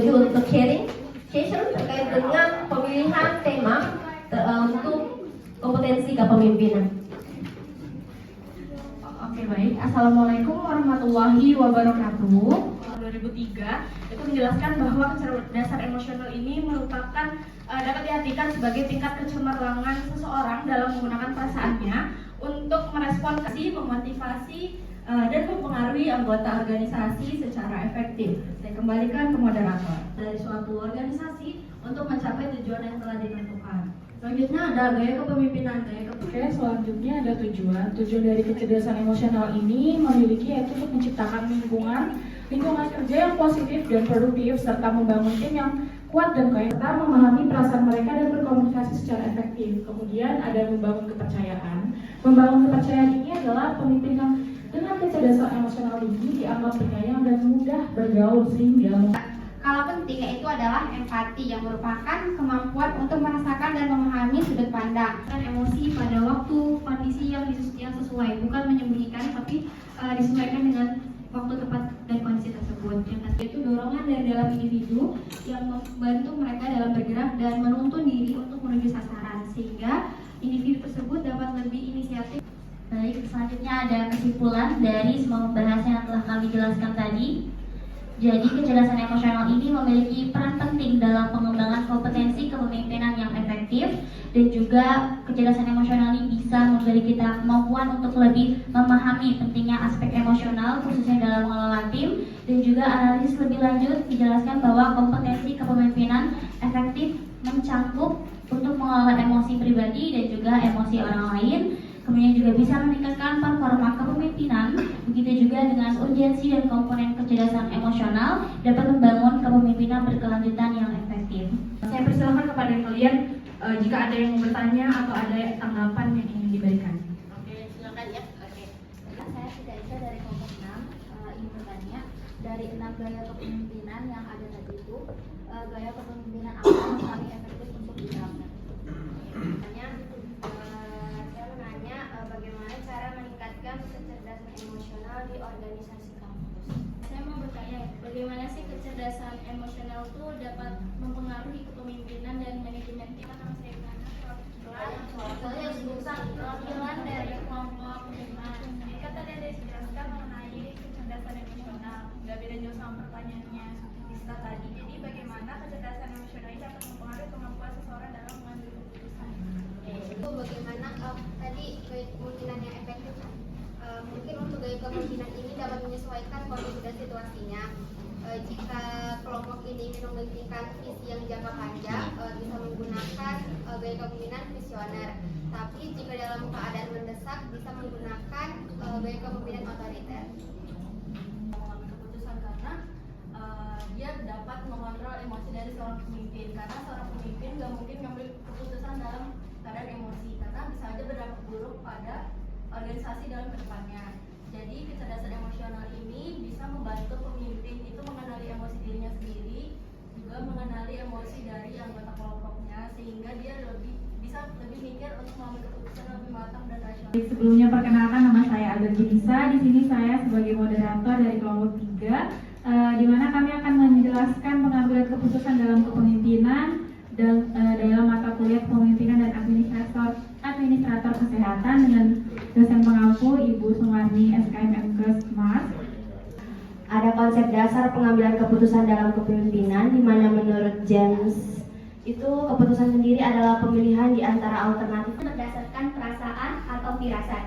opportunity untuk sharing session terkait dengan pemilihan tema untuk kompetensi kepemimpinan. Oke, baik. Assalamualaikum warahmatullahi wabarakatuh. 2003 itu menjelaskan bahwa kecerdasan emosional ini merupakan dapat diartikan sebagai tingkat kecemerlangan seseorang dalam menggunakan perasaannya untuk merespon, memotivasi dan mempengaruhi anggota organisasi secara efektif. Saya kembalikan ke moderator. Dari suatu organisasi untuk mencapai tujuan yang telah ditentukan. Selanjutnya ada gaya kepemimpinan. Oke, selanjutnya ada tujuan. Tujuan dari kecerdasan emosional ini memiliki yaitu untuk menciptakan lingkungan kerja yang positif dan produktif serta membangun tim yang kuat dan kaya serta memahami perasaan mereka dan berkomunikasi secara efektif. Kemudian ada membangun kepercayaan. Membangun kepercayaan ini adalah pemimpin yang dengan kecerdasan emosional tinggi dianggap penyayang dan mudah bergaul sehingga Hal penting yaitu adalah empati yang merupakan kemampuan untuk merasakan dan memahami sudut pandang dan emosi pada waktu kondisi yang sesuai, bukan menyembunyikan tapi disesuaikan dengan waktu tepat dan kondisi tersebut. Yang itu dorongan dari dalam individu yang membantu mereka dalam bergerak dan menuntun diri untuk menuju sasaran sehingga individu tersebut dapat lebih inisiatif. Baik, selanjutnya ada kesimpulan dari semua pembahasan yang telah kami jelaskan tadi. Jadi, kecerdasan emosional ini memiliki peran penting dalam pengembangan kompetensi kepemimpinan yang efektif dan juga kecerdasan emosional ini bisa memberi kita kemampuan untuk lebih memahami pentingnya aspek emosional khususnya dalam mengelola tim dan juga analisis lebih lanjut menjelaskan bahwa kompetensi kepemimpinan efektif mencangkup untuk mengelola emosi pribadi dan juga emosi orang lain. Kemudian juga bisa meningkatkan performa kepemimpinan, begitu juga dengan urgensi dan komponen kecerdasan emosional dapat membangun kepemimpinan berkelanjutan yang efektif. Saya persilakan kepada kalian jika ada yang mau bertanya atau ada tanggapan yang ingin diberikan. Oke, silakan ya. Oke. Saya tidak bisa dari kelompok 6 ingin bertanya dari 6 gaya kepemimpinan yang ada tadi itu, gaya kepemimpinan apa yang paling efektif untuk diterapkan? Bagaimana cara meningkatkan kecerdasan emosional di organisasi kampus? Saya mau bertanya, bagaimana sih kecerdasan emosional itu dapat mempengaruhi kepemimpinan dan manajemen tim? Soalnya Perwakilan dari kelompok 5. Jika tadi ada dijelaskan mengenai kecerdasan emosional, nggak beda jauh sama pertanyaannya Lista tadi. Jadi bagaimana kecerdasan emosional ini dapat mempengaruhi kemampuan seseorang dalam mengambil keputusan? itu bagaimana tadi gaya kepemimpinan yang efektif. Mungkin untuk gaya kepemimpinan ini dapat menyesuaikan kondisi dan situasinya. Jika kelompok ini ingin mementingkan visi yang jangka panjang, bisa menggunakan gaya kepemimpinan visioner. Tapi jika dalam keadaan mendesak, bisa menggunakan gaya kepemimpinan otoriter. Mengambil keputusan karena dia dapat mengontrol emosi dari seorang pemimpin. Karena seorang pemimpin nggak mungkin mengambil keputusan dalam keadaan emosi karena bisa aja berdampak buruk pada organisasi dalam kedepannya. Jadi kecerdasan emosional ini bisa membantu pemimpin itu mengenali emosi dirinya sendiri, juga mengenali emosi dari anggota kelompoknya sehingga dia bisa lebih mikir untuk mengambil keputusan lebih matang dan rasional. Sebelumnya perkenalkan, nama saya Agar Jenisa. Di sini saya sebagai moderator dari kelompok 3, di mana kami akan menjelaskan pengambilan keputusan dalam kepemimpinan dan dalam mata kuliah kepemimpinan dan administrator kesehatan dengan dosen pengampu Ibu Sumarni SKMMkes Mas. Ada konsep dasar pengambilan keputusan dalam kepemimpinan di mana menurut James itu keputusan sendiri adalah pemilihan di antara alternatif Berdasarkan perasaan atau firasat.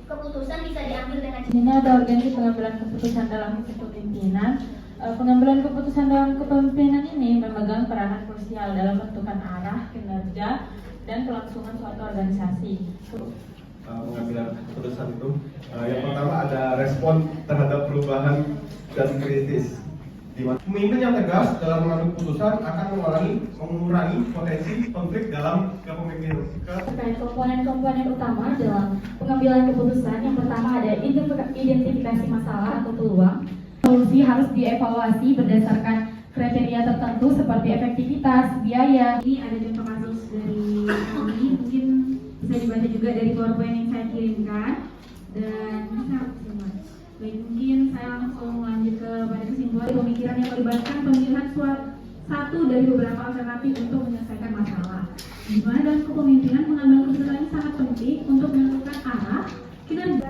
Keputusan bisa diambil dengan Ini ada organisasi pengambilan keputusan dalam kepemimpinan. Pengambilan keputusan dalam kepemimpinan ini memegang peranan krusial dalam menentukan arah, kinerja, dan kelangsungan suatu organisasi. Pengambilan keputusan itu yang pertama ada respon terhadap perubahan dan kritis. Pemimpin yang tegas dalam mengambil keputusan akan mengurangi potensi konflik dalam kepemimpinan. Terkait komponen-komponen utama dalam pengambilan keputusan, yang pertama ada identifikasi masalah atau peluang. Solusi harus dievaluasi berdasarkan kriteria tertentu seperti efektivitas, biaya. Ini ada contoh kasus dari kami, mungkin bisa dibaca juga dari PowerPoint yang saya kirimkan dan bisa Baik, mungkin saya langsung lanjut ke pada kesimpulan pemikiran yang melibatkan pemilihan satu dari beberapa alternatif untuk menyelesaikan masalah. Di mana dalam kepemimpinan mengambil keputusan ini sangat penting untuk menentukan arah kinerja.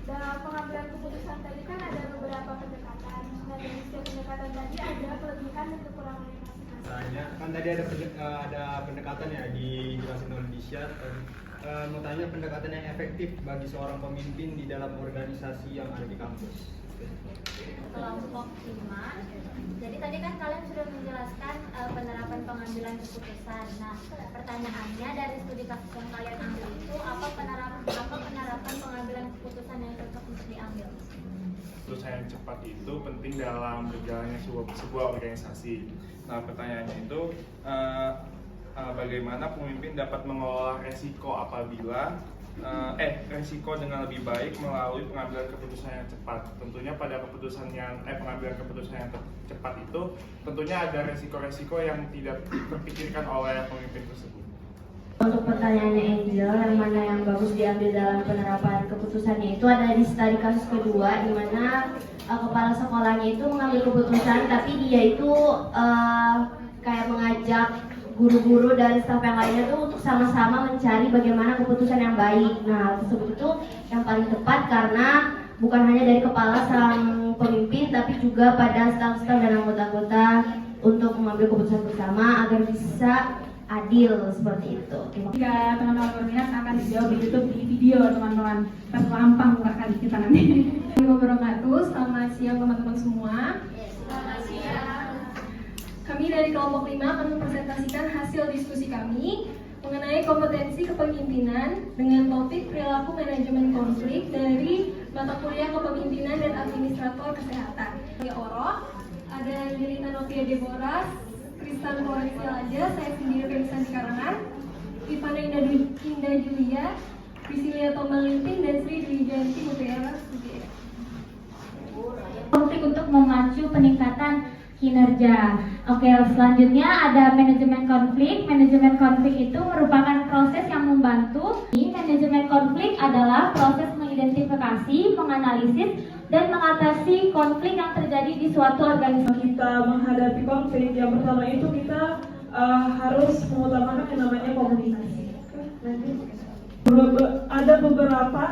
Dalam pengambilan keputusan tadi kan ada beberapa pendekatan. Nah, dari setiap pendekatan tadi ada kelebihan dan kekurangannya masing-masing. Misalnya kan tadi ada pendekatan ya dijelasin oleh Disha. Mau tanya pendekatan yang efektif bagi seorang pemimpin di dalam organisasi yang ada di kampus. Kelompok 5. Jadi tadi kan kalian sudah menjelaskan penerapan pengambilan keputusan. Nah, pertanyaannya dari studi kasus yang kalian ambil itu apa penerapan pengambilan keputusan yang cocok untuk diambil? Keputusan yang cepat itu penting dalam berjalannya sebuah organisasi. Nah, pertanyaannya itu bagaimana pemimpin dapat mengelola resiko apabila resiko dengan lebih baik melalui pengambilan keputusan yang cepat. Tentunya pada pengambilan keputusan yang cepat itu tentunya ada resiko-resiko yang tidak terpikirkan oleh pemimpin tersebut. Untuk pertanyaannya Angel, yang mana yang bagus diambil dalam penerapan keputusannya itu ada di studi kasus kedua, di mana kepala sekolahnya itu mengambil keputusan, tapi dia itu kayak mengajak guru-guru dan staf yang lainnya tuh untuk sama-sama mencari bagaimana keputusan yang baik. Nah, tersebut itu yang paling tepat karena bukan hanya dari kepala sang pemimpin, tapi juga pada staf-staf dan anggota-anggota untuk mengambil keputusan bersama agar bisa adil seperti itu. Jika teman-teman berminat akan dijawab di YouTube di video teman-teman. Terlampang kali kita nanti. Selamat siang teman-teman semua. Selamat siang. Kami dari kelompok 5 akan mempresentasikan hasil diskusi kami mengenai kompetensi kepemimpinan dengan topik perilaku manajemen konflik dari mata kuliah kepemimpinan dan administrator kesehatan. Ada Lilita Novia Deborah, Kristan Florencia Laja, saya sendiri Felisan Karangan, Ivana Indah Julia, Priscilia Tomalimpin, dan Sri Dwijanti Mutiara Sugiya. Konflik untuk memacu peningkatan kinerja. Oke, selanjutnya ada manajemen konflik. Manajemen konflik itu merupakan proses yang membantu. Manajemen konflik adalah proses mengidentifikasi, menganalisis, dan mengatasi konflik yang terjadi di suatu organisasi. Kita menghadapi konflik, yang pertama itu kita harus mengutamakan yang namanya komunikasi. Ada beberapa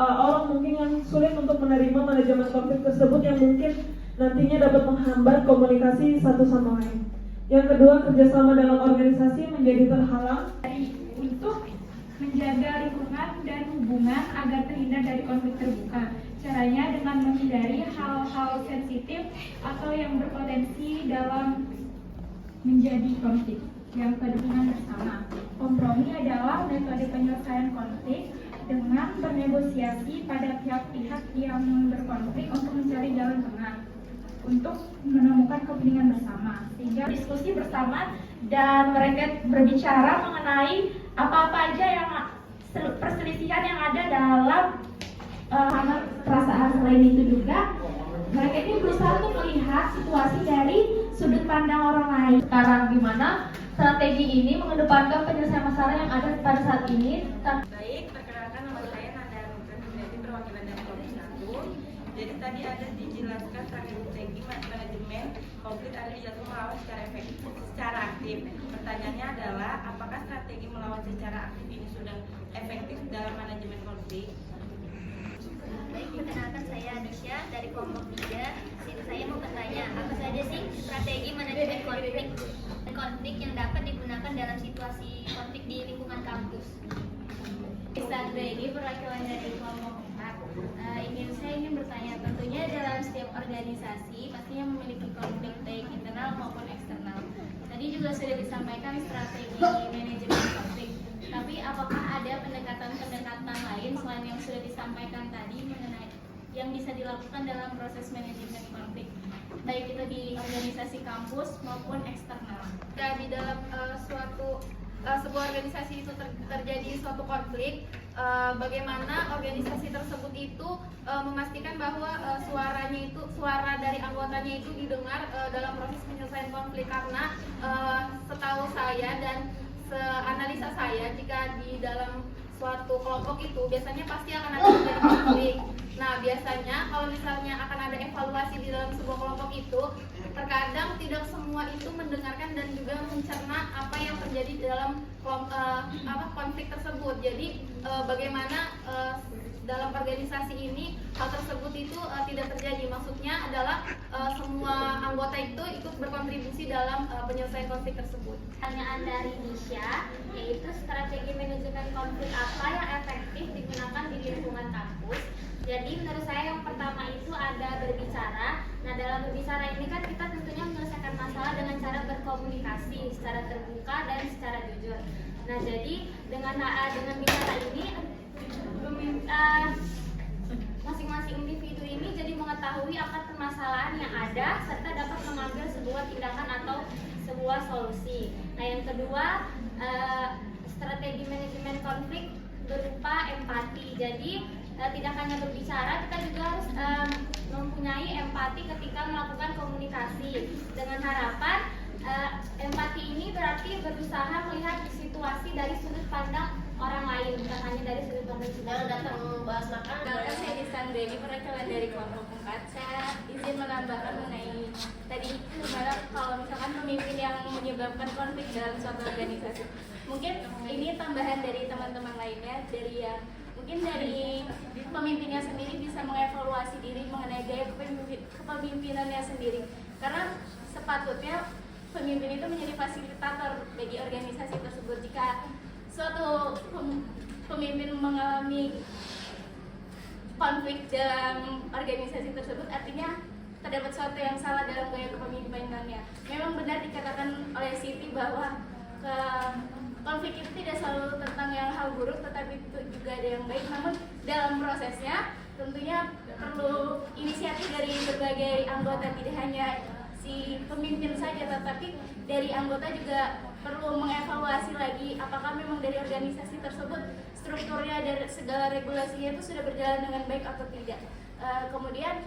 orang mungkin yang sulit untuk menerima manajemen konflik tersebut yang mungkin nantinya dapat menghambat komunikasi satu sama lain. Yang kedua, kerjasama dalam organisasi menjadi terhalang Untuk menjaga lingkungan dan hubungan agar terhindar dari konflik terbuka. Caranya dengan menghindari hal-hal sensitif atau yang berpotensi dalam menjadi konflik. Yang kedua, bersama. Kompromi adalah metode penyelesaian konflik dengan bernegosiasi pada pihak-pihak yang berkonflik untuk mencari jalan tengah untuk menemukan kepentingan bersama, sehingga diskusi bersama dan mereka berbicara mengenai apa-apa aja yang perselisihan yang ada dalam perasaan. Selain itu juga mereka ini berusaha untuk melihat situasi dari sudut pandang orang lain. Sekarang di mana strategi ini mengedepankan penyelesaian masalah yang ada pada saat ini. Baik, perkenalkan nama saya Nanda Nugrafi, perwakilan dari Komisi 1. Jadi tadi ada dijelaskan strategi manajemen konflik ada dijelaskan melawan secara efektif, secara aktif. Pertanyaannya adalah apakah strategi melawan secara aktif ini sudah efektif dalam manajemen konflik? Baik, perkenalkan saya Disha dari kelompok 3. Sini saya mau bertanya, apa saja sih strategi manajemen konflik yang dapat digunakan dalam situasi konflik di lingkungan kampus? Sandra ini perwakilan dari kelompok 4. Saya ingin bertanya, tentunya dalam setiap organisasi pastinya memiliki konflik baik internal maupun eksternal. Tadi juga sudah disampaikan strategi manajemen konflik. Tapi apakah ada pendekatan-pendekatan lain selain yang sudah disampaikan tadi mengenai yang bisa dilakukan dalam proses manajemen konflik, baik itu di organisasi kampus maupun eksternal? Di dalam sebuah organisasi itu terjadi suatu konflik, bagaimana organisasi tersebut itu memastikan bahwa suara dari anggotanya itu didengar dalam proses penyelesaian konflik. Karena setahu saya dan analisa saya, jika di dalam suatu kelompok itu biasanya pasti akan ada terjadi konflik. Nah, biasanya kalau misalnya akan ada evaluasi di dalam sebuah kelompok itu, terkadang tidak semua itu mendengarkan dan juga mencerna apa yang terjadi di dalam konflik tersebut. Jadi bagaimana dalam organisasi ini hal tersebut itu tidak terjadi. Maksudnya adalah semua anggota itu ikut berkontribusi dalam penyelesaian konflik tersebut. Pertanyaan dari Nisha, yaitu strategi manajemen konflik apa yang efektif digunakan di lingkungan kampus. Jadi menurut saya yang pertama itu ada berbicara. Nah, dalam berbicara ini kan kita tentunya menyelesaikan masalah dengan cara berkomunikasi secara terbuka dan secara jujur. Nah, jadi dengan bicara ini masing-masing individu ini jadi mengetahui akan permasalahan yang ada serta dapat mengambil sebuah tindakan atau sebuah solusi. Nah, yang kedua, strategi manajemen konflik berupa empati. Jadi tidak hanya berbicara, kita juga harus mempunyai empati ketika melakukan komunikasi dengan harapan empati ini berarti berusaha melihat situasi dari sudut pandang orang lain, bukan hanya dari sudut pandang kita. Datang membahas makan. Perkenalkan, saya Disan Beni, perwakilan dari kelompok 4. Saya izin menambahkan mengenai tadi gimana kalau misalkan pemimpin yang menyebabkan konflik dalam suatu organisasi. Mungkin ini tambahan dari teman-teman lainnya, mungkin dari pemimpinnya sendiri bisa mengevaluasi diri mengenai gaya kepemimpinannya sendiri. Karena sepatutnya pemimpin itu menjadi fasilitator bagi organisasi tersebut. Jika suatu pemimpin mengalami konflik dalam organisasi tersebut, artinya terdapat sesuatu yang salah dalam gaya kepemimpinannya. Memang benar dikatakan oleh Siti bahwa konflik itu tidak selalu tentang yang hal buruk, tetapi itu juga ada yang baik. Namun dalam prosesnya tentunya perlu inisiatif dari berbagai anggota, tidak hanya si pemimpin saja, tetapi dari anggota juga perlu mengevaluasi lagi apakah memang dari organisasi tersebut strukturnya dan segala regulasinya itu sudah berjalan dengan baik atau tidak. Kemudian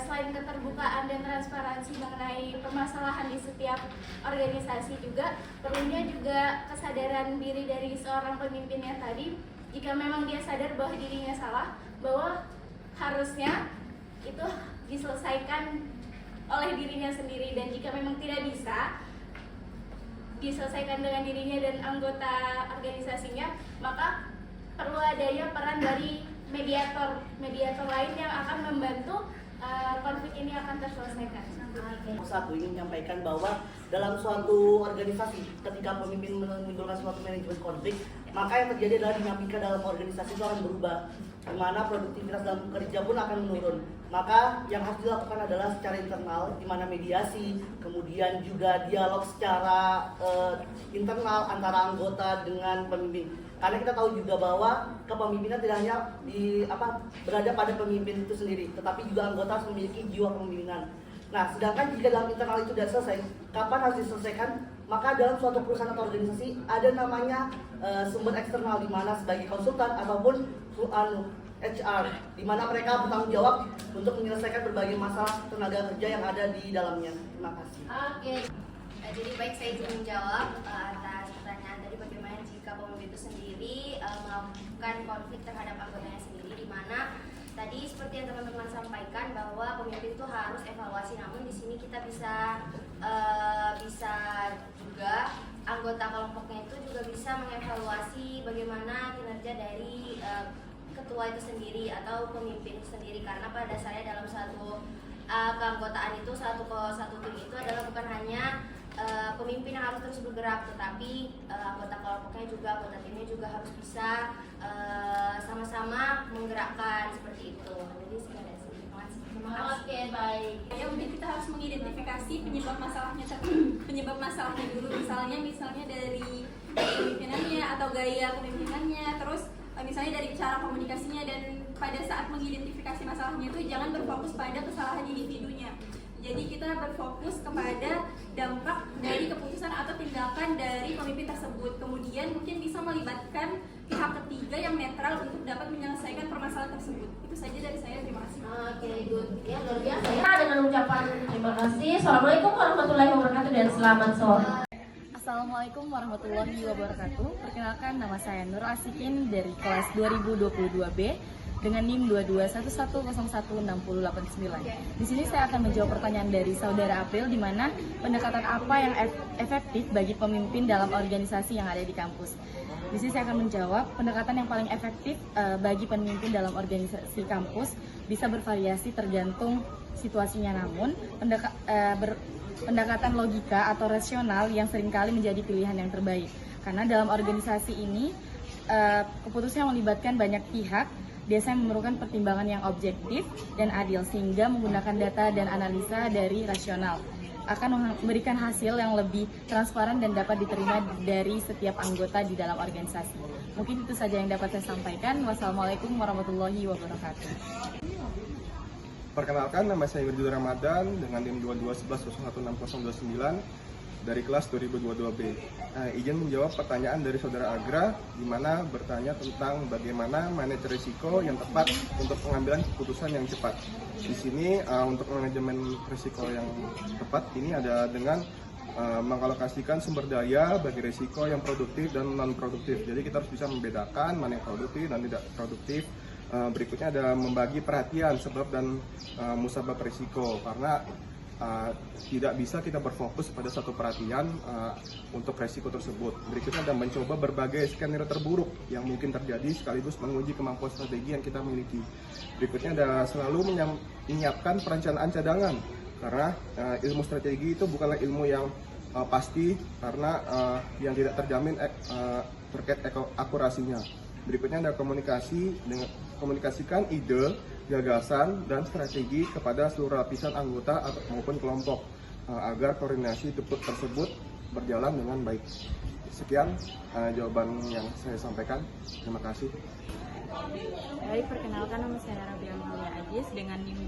selain keterbukaan dan transparansi mengenai permasalahan di setiap organisasi, juga perlunya juga kesadaran diri dari seorang pemimpinnya tadi. Jika memang dia sadar bahwa dirinya salah, bahwa harusnya itu diselesaikan oleh dirinya sendiri, dan jika memang tidak bisa diselesaikan dengan dirinya dan anggota organisasinya, maka perlu adanya peran dari mediator lain yang akan membantu konflik ini akan terselesaikan. Satu, ingin menyampaikan bahwa dalam suatu organisasi ketika pemimpin menimbulkan suatu manajemen konflik, maka yang terjadi adalah dinamika dalam organisasi itu akan berubah, di mana produktivitas dalam kerja pun akan menurun. Maka yang harus dilakukan adalah secara internal, di mana mediasi, kemudian juga dialog secara internal antara anggota dengan pemimpin. Karena kita tahu juga bahwa kepemimpinan tidak hanya berada pada pemimpin itu sendiri, tetapi juga anggota harus memiliki jiwa kepemimpinan. Nah, sedangkan jika dalam internal itu tidak selesai, kapan harus diselesaikan? Maka dalam suatu perusahaan atau organisasi ada namanya sumber eksternal, di mana sebagai konsultan ataupun HR, di mana mereka bertanggung jawab untuk menyelesaikan berbagai masalah tenaga kerja yang ada di dalamnya. Terima kasih. Oke. Jadi baik, saya izin menjawab atas pertanyaan tadi, bagaimana jika pemimpin itu sendiri melakukan konflik terhadap anggotanya sendiri, di mana tadi seperti yang teman-teman sampaikan bahwa pemimpin itu harus evaluasi. Namun di sini kita bisa juga anggota kelompoknya itu juga bisa mengevaluasi bagaimana kinerja dari ketua itu sendiri atau pemimpin itu sendiri, karena pada dasarnya dalam satu keanggotaan itu, satu tim itu adalah bukan hanya pemimpin yang harus terus bergerak, tetapi anggota kelompoknya juga, anggota timnya juga harus bisa sama-sama menggerakkan seperti itu. Jadi sekian dari sini. Terima kasih. Oke, baik. Ya, mungkin kita harus mengidentifikasi penyebab masalahnya dulu. Misalnya dari pemimpinannya atau gaya kepemimpinannya, terus misalnya dari cara komunikasinya, dan pada saat mengidentifikasi masalahnya itu jangan berfokus pada kesalahan individunya. Jadi kita berfokus kepada dampak dari keputusan atau tindakan dari pemimpin tersebut. Kemudian mungkin bisa melibatkan pihak ketiga yang netral untuk dapat menyelesaikan permasalahan tersebut. Itu saja dari saya, terima kasih. Oke, good. Ya, luar biasa ya. Dengan ucapan terima kasih. Assalamualaikum warahmatullahi wabarakatuh dan selamat sore. Assalamualaikum warahmatullahi wabarakatuh. Perkenalkan, nama saya Nur Asikin dari kelas 2022B dengan NIM 2211016089. Di sini saya akan menjawab pertanyaan dari saudara April, di mana pendekatan apa yang efektif bagi pemimpin dalam organisasi yang ada di kampus. Di sini saya akan menjawab pendekatan yang paling efektif bagi pemimpin dalam organisasi kampus bisa bervariasi tergantung situasinya, namun pendekatan logika atau rasional yang seringkali menjadi pilihan yang terbaik. Karena dalam organisasi ini keputusan yang melibatkan banyak pihak biasanya memerlukan pertimbangan yang objektif dan adil, sehingga menggunakan data dan analisa dari rasional akan memberikan hasil yang lebih transparan dan dapat diterima dari setiap anggota di dalam organisasi. Mungkin itu saja yang dapat saya sampaikan. Wassalamualaikum warahmatullahi wabarakatuh. Perkenalkan, nama saya Wirdu Ramadan dengan NIM 2211016029 dari kelas 2022B. Izin menjawab pertanyaan dari saudara Agra, di mana bertanya tentang bagaimana manage risiko yang tepat untuk pengambilan keputusan yang cepat. Di sini untuk manajemen risiko yang tepat ini ada dengan mengalokasikan sumber daya bagi risiko yang produktif dan non produktif. Jadi kita harus bisa membedakan mana yang produktif dan tidak produktif. Berikutnya ada membagi perhatian sebab dan musabab risiko, karena tidak bisa kita berfokus pada satu perhatian untuk resiko tersebut. Berikutnya ada mencoba berbagai skenario terburuk yang mungkin terjadi sekaligus menguji kemampuan strategi yang kita miliki. Berikutnya ada selalu menyiapkan perencanaan cadangan, karena ilmu strategi itu bukanlah ilmu yang pasti, karena yang tidak terjamin terkait akurasinya. Berikutnya ada komunikasikan ide, gagasan, dan strategi kepada seluruh lapisan anggota maupun kelompok agar koordinasi tersebut berjalan dengan baik. Sekian jawaban yang saya sampaikan. Terima kasih. Baik, perkenalkan, nama saya Rabiah Malia Ajis dengan NIM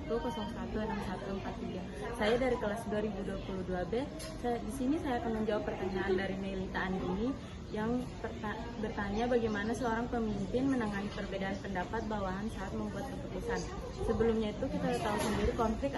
2211016143. Saya dari kelas 2022B. Di sini saya akan menjawab pertanyaan dari Melita Andini yang bertanya bagaimana seorang pemimpin menangani perbedaan pendapat bawahan saat membuat keputusan. Sebelumnya itu kita tahu sendiri konflik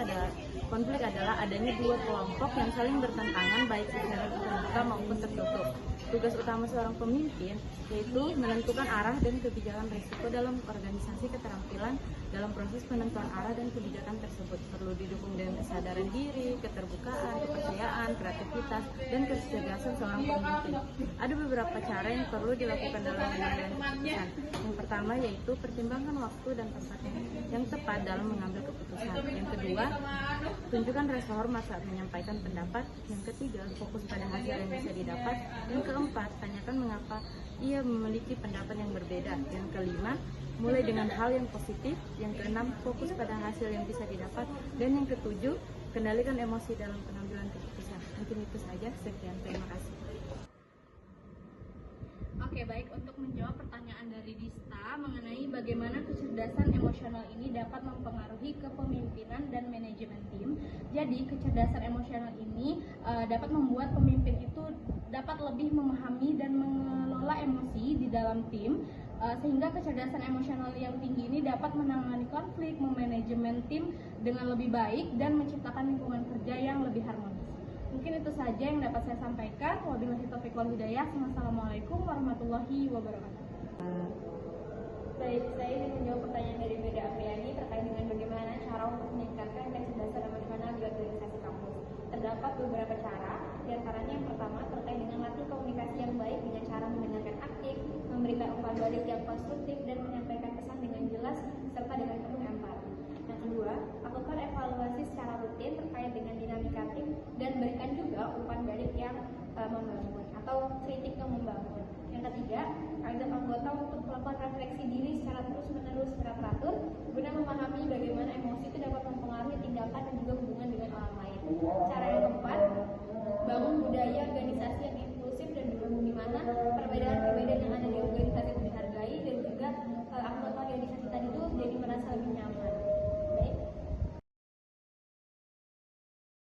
adalah adanya dua kelompok yang saling bertentangan baik secara terbuka maupun tertutup. Tugas utama seorang pemimpin yaitu menentukan arah dan kebijakan risiko dalam organisasi. Keterampilan dalam proses penentuan arah dan kebijakan tersebut perlu didukung dengan kesadaran diri, keterbukaan, kepercayaan, kreativitas, dan kecerdasan seorang pemimpin. Ada beberapa cara yang perlu dilakukan dalam mengambil keputusan. Yang pertama yaitu pertimbangkan waktu dan tempat yang tepat dalam mengambil keputusan. Yang kedua, tunjukkan rasa hormat saat menyampaikan pendapat. Yang ketiga, fokus pada hasil yang bisa didapat. Yang keempat, tanyakan mengapa ia memiliki pendapat yang berbeda. Yang kelima, mulai dengan hal yang positif. Yang keenam, fokus pada hasil yang bisa didapat. Dan yang ketujuh, kendalikan emosi dalam pengambilan keputusan. Mungkin itu saja. Sekian, terima kasih. Oke, baik, untuk menjawab pertanyaan dari Dista mengenai bagaimana kecerdasan emosional ini dapat mempengaruhi kepemimpinan dan manajemen tim. Jadi, kecerdasan emosional ini dapat membuat pemimpin itu dapat lebih memahami dan mengelola emosi di dalam tim, sehingga kecerdasan emosional yang tinggi ini dapat menangani konflik, memanajemen tim dengan lebih baik, dan menciptakan lingkungan kerja yang lebih harmonis. Mungkin itu saja yang dapat saya sampaikan. Wabillahi taufiq wal hidayah. Wassalamualaikum warahmatullahi wabarakatuh. Baik, saya ingin menjawab pertanyaan dari Beda Apriani terkait dengan bagaimana cara untuk meningkatkan kecerdasan emosional di organisasi kampus. Terdapat beberapa cara, diantaranya yang pertama terkait dengan latih komunikasi yang baik dengan cara mendengarkan aktif, memberikan umpan balik yang konstruktif, dan menyampaikan pesan dengan jelas serta dengan penuh empati. Yang kedua, lakukan evaluasi secara rutin terkait dengan dinamika tim dan berikan juga umpan balik yang membangun atau kritik yang membangun. Yang ketiga, ajak anggota untuk melakukan refleksi diri secara terus-menerus secara teratur guna memahami bagaimana emosi itu dapat mempengaruhi tindakan dan juga hubungan dengan orang lain. Cara yang